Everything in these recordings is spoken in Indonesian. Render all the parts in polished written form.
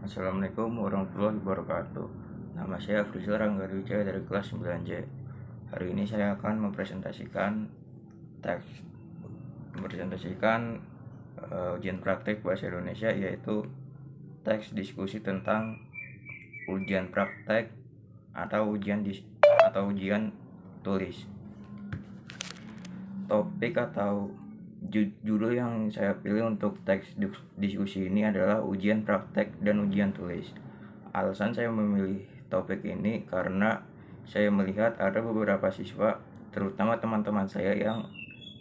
Assalamualaikum warahmatullahi wabarakatuh. Nama saya Frizal Rangga Wijaya dari kelas 9C. Hari ini saya akan mempresentasikan ujian praktek bahasa Indonesia, yaitu teks diskusi tentang ujian praktek atau ujian tulis. Topik atau judul yang saya pilih untuk teks diskusi ini adalah ujian praktek dan ujian tulis. Alasan saya memilih topik ini karena saya melihat ada beberapa siswa, terutama teman-teman saya, yang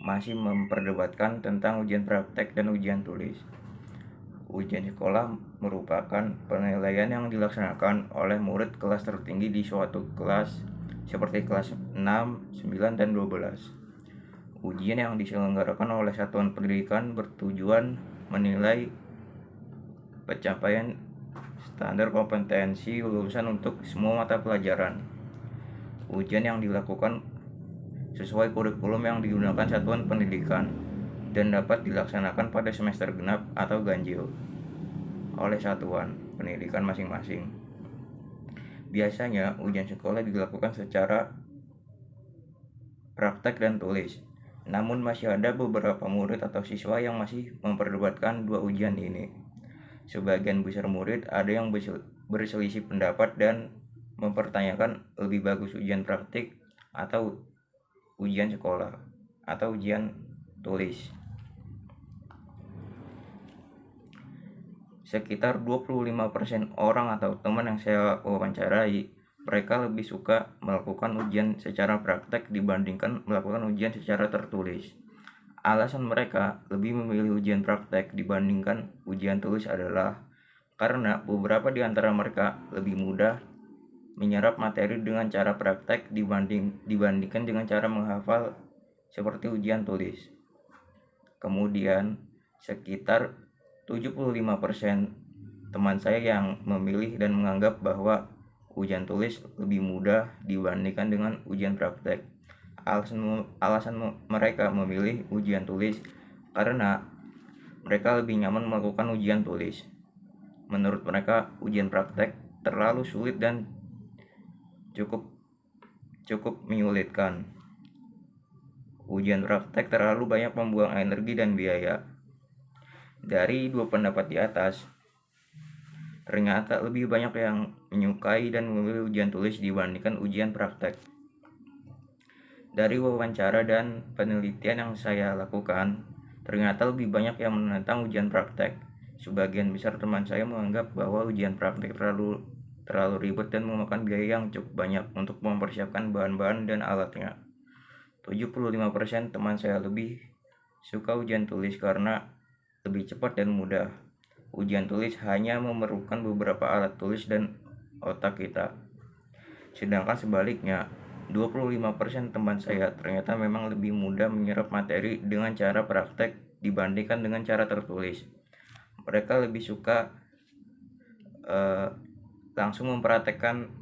masih memperdebatkan tentang ujian praktek dan ujian tulis. Ujian sekolah merupakan penilaian yang dilaksanakan oleh murid kelas tertinggi di suatu kelas seperti kelas 6, 9, dan 12. Ujian yang diselenggarakan oleh satuan pendidikan bertujuan menilai pencapaian standar kompetensi lulusan untuk semua mata pelajaran. Ujian yang dilakukan sesuai kurikulum yang digunakan satuan pendidikan dan dapat dilaksanakan pada semester genap atau ganjil oleh satuan pendidikan masing-masing. Biasanya ujian sekolah dilakukan secara praktek dan tulis. Namun masih ada beberapa murid atau siswa yang masih memperdebatkan dua ujian ini. Sebagian besar murid ada yang berselisih pendapat dan mempertanyakan lebih bagus ujian praktik atau ujian sekolah atau ujian tulis. Sekitar 25% orang atau teman yang saya wawancarai, mereka lebih suka melakukan ujian secara praktek dibandingkan melakukan ujian secara tertulis. Alasan mereka lebih memilih ujian praktek dibandingkan ujian tulis adalah karena beberapa di antara mereka lebih mudah menyerap materi dengan cara praktek dibandingkan dengan cara menghafal seperti ujian tulis. Kemudian sekitar 75% teman saya yang memilih dan menganggap bahwa ujian tulis lebih mudah dibandingkan dengan ujian praktek. Alasan mereka memilih ujian tulis karena mereka lebih nyaman melakukan ujian tulis. Menurut mereka, ujian praktek terlalu sulit dan cukup menyulitkan. Ujian praktek terlalu banyak membuang energi dan biaya. Dari dua pendapat di atas, ternyata lebih banyak yang menyukai dan memilih ujian tulis dibandingkan ujian praktek. Dari wawancara dan penelitian yang saya lakukan, ternyata lebih banyak yang menentang ujian praktek. Sebagian besar teman saya menganggap bahwa ujian praktek terlalu ribet dan memakan biaya yang cukup banyak untuk mempersiapkan bahan-bahan dan alatnya. 75% teman saya lebih suka ujian tulis karena lebih cepat dan mudah. Ujian tulis hanya memerlukan beberapa alat tulis dan otak kita. Sedangkan sebaliknya, 25% teman saya ternyata memang lebih mudah menyerap materi dengan cara praktek dibandingkan dengan cara tertulis. Mereka lebih suka langsung mempraktekkan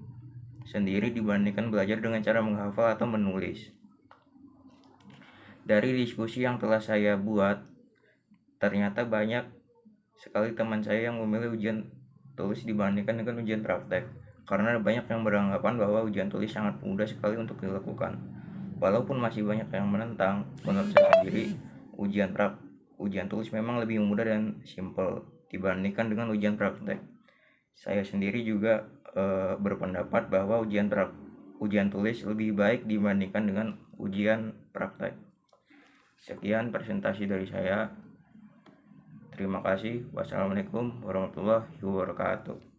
sendiri dibandingkan belajar dengan cara menghafal atau menulis. Dari diskusi yang telah saya buat, ternyata banyak sekali teman saya yang memilih ujian tulis dibandingkan dengan ujian praktek, karena banyak yang beranggapan bahwa ujian tulis sangat mudah sekali untuk dilakukan. Walaupun masih banyak yang menentang, menurut saya sendiri ujian tulis memang lebih mudah dan simpel dibandingkan dengan ujian praktek. Saya sendiri juga berpendapat bahwa ujian tulis lebih baik dibandingkan dengan ujian praktek. Sekian presentasi dari saya. Terima kasih. Wassalamualaikum warahmatullahi wabarakatuh.